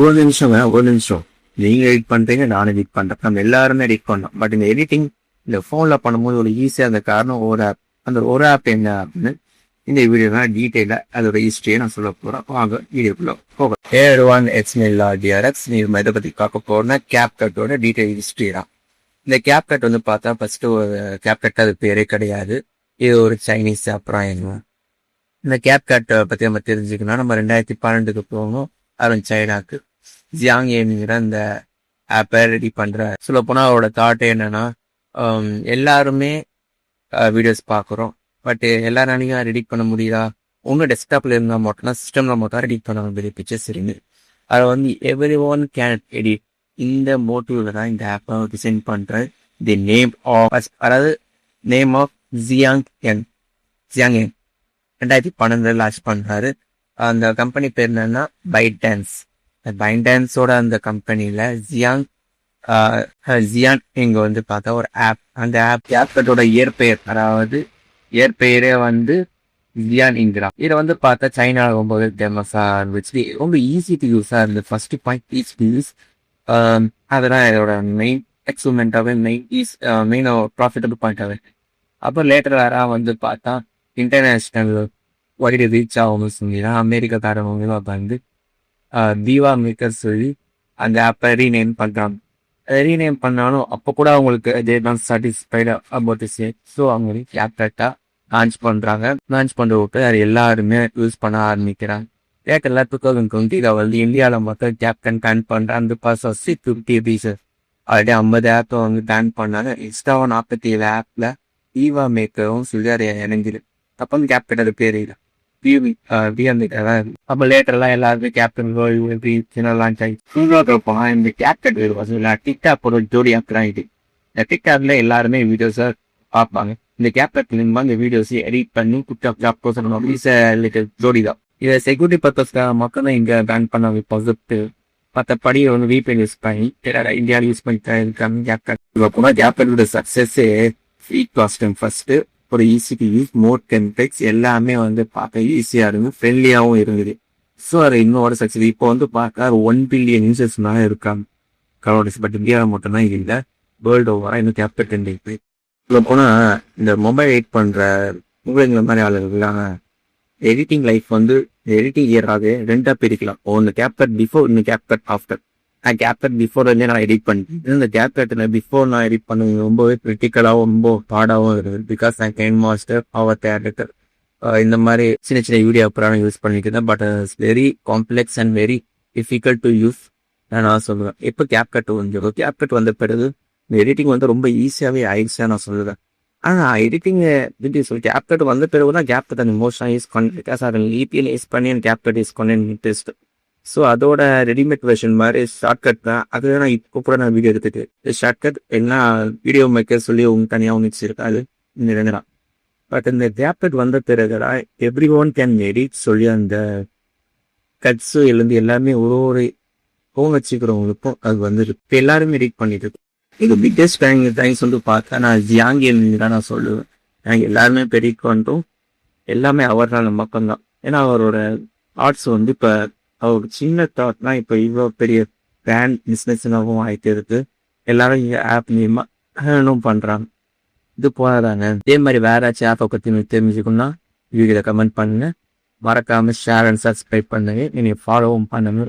ஒரு நிமிஷம். நீங்க எடிட் பண்றீங்க, நானும் எடிட் பண்றேன். நம்ம எல்லாருமே எடிட் பண்ணோம். பட் இந்த எடிட்டிங் இந்த போன்ல பண்ணும்போது ஒரு ஈஸியா அந்த காரணம் ஒரு ஆப். அந்த ஒரு ஆப் என்ன அப்படின்னு இந்த வீடியோ தான் டீட்டெயிலா அதோட ஹிஸ்டரியை நான் சொல்ல போறேன். வாங்க வீடியோக்குள்ள போகலாம். A1 XMLRDRX நீ இதை பத்தி பார்க்க போறேன்னா CapCut டீட்டெயில் ஹிஸ்டரி தான். இந்த CapCut பார்த்தா ஃபர்ஸ்ட் ஒரு CapCut அது பேரே கிடையாது. இது ஒரு சைனீஸ் அப்புறம் என்ன இந்த CapCut பத்தி நம்ம தெரிஞ்சுக்கணும். நம்ம 2012 போகணும். அருண் சைனாக்கு ஜியாங் ஏங்கிற இந்த ஆப்பை ரெடி பண்ற. சொல்ல போனா அவரோட தாட் என்னன்னா எல்லாருமே வீடியோஸ் பார்க்குறோம். பட் எல்லாராலையும் எடிட் பண்ண முடியுதா? ஒன்றும் டெஸ்க்டாப்ல இருந்தால் மட்டும்தான், சிஸ்டம்ல மட்டும் எடிட் பண்ண முடியுது பிக்சர்ஸ் இருந்து. அதை எவ்ரி ஒன் கேன் எடிட். இந்த மோட்டிவ்ல தான் இந்த ஆப்பை டிசைன் பண்றேன். தி நேம் ஆஃப் அதாவது நேம் ஆஃப் ஜியாங் என் 2012 லான்ச் பண்றாரு. அந்த கம்பெனி பேர் என்னன்னா பைடான்ஸ். பைடான்ஸோட அந்த கம்பெனில ஜியான் இங்க பார்த்தா ஒரு ஆப். அந்த ஆப் CapCutோட இயற்பெயரே ஜியான் இங்கிரா. இதை பார்த்தா சைனா ரொம்பவே ஃபேமஸா இருந்துச்சு. ரொம்ப ஈஸி டு யூஸா இருந்தது. First point easy to use. அதெல்லாம் இதோட மெயின் எக்ஸ்பெரிமெண்டாவே மெயின் ப்ராஃபிட்டபிள் பாயிண்டாவே. அப்போ லேட்டர் வேற பார்த்தா இன்டர்நேஷனல் வைடு ரீச் ஆகும் சொன்னீங்கன்னா அமெரிக்காக்காரவங்களும் தீவா மேக்கர் சொல்லி அந்த ஆப்பை ரீநேம் பண்றாங்க. ரீநேம் பண்ணாலும் அப்போ கூட அவங்களுக்கு சாட்டிஸ்ஃபைடு அபவுட் சேட். ஸோ அவங்க CapCut லான்ச் பண்றாங்க. லான்ச் பண்ண விட்டு அது எல்லாருமே யூஸ் பண்ண ஆரம்பிக்கிறாங்க. லேட்டர்ல 2020 இந்தியாவில் மட்டும் CapCut பேன் பண்ற அந்த பர்சஸ் 50 பீசஸ் ஆல்ரெடி 50 ஆப்பை பேன் பண்ணாங்க. எக்ஸ்ட்ராவா 47 ஆப்ல தீவா மேக்கரும் சொல்லி அதை இணைஞ்சிருக்கு. அப்போ CapCut அது பேர் இல்லை. அப்ப லேட்டர்லாம் எல்லாருமே கேப்டன் லான்ச் ஆயிடுச்சு. இந்த CapCut டிக்டாக் ஜோடி ஆப் தான் இது. இந்த டிக்டாக்ல எல்லாருமே வீடியோஸை பார்ப்பாங்க. இந்த CapCut இந்த வீடியோஸ் எடிட் பண்ணி டிக்டாக் ஜோடி தான். இதை செக்யூரிட்டி பர்பஸ்க்காக மக்கள் தான் இங்க பேன் பண்ண வைப்பது. மற்றபடி VPN யூஸ் பண்ணி இந்தியாவில் யூஸ் பண்ணிட்டு இருக்காங்க. CapCut success free cost first ஒரு ஈஸி டு யூஸ், மோர் கம்பெக்ஸ் எல்லாமே பார்க்க ஈஸியா இருந்து ஃப்ரெண்ட்லியாகவும் இருந்தது. ஸோ அது இன்னொரு சக்சஸ். இப்போ பார்க்க 1 பில்லியன் யூசர்ஸ் மேலே இருக்காங்க கரோடிஸ். பட் இந்தியாவில் மட்டும்தான் இல்லை, வேர்ல்டு ஓவரா இன்னும் CapCut இருக்கு. இதில் போனா இந்த மொபைல் எடிட் பண்ற மொபைல்ங்கிற மாதிரி ஆளுங்க எடிட்டிங் லைஃப் எடிட்டிங் இயராகவே 2ஆ பிரிக்கலாம். ஒன்று CapCut பிஃபோர், இன்னும் CapCut ஆஃப்டர். CapCut பிஃபோர் நான் எடிட் பண்ணிட்டேன். இந்த CapCut பிஃபோர் நான் எடிட் பண்ணது ரொம்பவே கிரிட்டிக்கலாகவும் ரொம்ப ஹார்டாகவும் இருக்குது. பிகாஸ் நான் கைன் மாஸ்டர் எடிட்டர் இந்த மாதிரி சின்ன சின்ன வீடியோ அப்புறம் யூஸ் பண்ணிக்கிறேன். But it's very complex and very difficult to use நான் சொல்லுவேன். இப்போ CapCut வந்த பிறகு இந்த எடிட்டிங் ரொம்ப ஈஸியாகவே ஆயிடுச்சா நான் சொல்லுவேன். ஆனால் எடிட்டிங் CapCut வந்த பிறகு தான் CapCut மோஸ்டாக யூஸ் பண்ணி பிகாஸ் அதை VPN யூஸ் பண்ணி CapCut யூஸ் பண்ணி இன்ட்ரெஸ்ட். ஸோ அதோட ரெடிமேட் வெர்ஷன் மாதிரி ஷார்ட்கட் தான். அது நான் இப்போ கூட நான் வீடியோ எடுத்துட்டு ஷார்ட்கட் என்ன வீடியோ மேக்கர் சொல்லி தனியாக வச்சிருக்காது இந்த 2 தான். பட் இந்த CapCut வந்த பிறகுதான் எவ்ரி ஒன் கேன் எடிட் சொல்லி அந்த கட்ஸு எழுந்து எல்லாமே ஒரு ஃபோன் வச்சுக்கிறவங்களுக்கும் அது இப்போ எல்லாருமே எடிட் பண்ணிட்டு இருக்கு. இது பிக்கஸ்ட் தேங்க்ஸ் பார்த்தா நான் ஜியாங் தான் நான் சொல்லுவேன். நாங்கள் எல்லாருமே எடிட் பண்ணிட்டோம். எல்லாமே அவரால் மக்கள் தான். ஏன்னா அவரோட ஆர்ட்ஸ் இப்போ அவர் சின்ன தாட்னா இப்போ இவ்வளோ பெரிய பிராண்ட் பிஸ்னஸ்னாகவும் ஆகிட்டு இருக்கு. எல்லாரும் ஆப் மூலமா பண்றாங்க. இது போதாங்க. இதே மாதிரி வேற ஏதாச்சும் ஆப்பை பற்றி தெரிஞ்சுக்கணும்னா வீடியோவில் கமெண்ட் பண்ணுங்க. மறக்காம ஷேர் அண்ட் சப்ஸ்கிரைப் பண்ணுங்க. நீங்க ஃபாலோவும் பண்ணுங்க.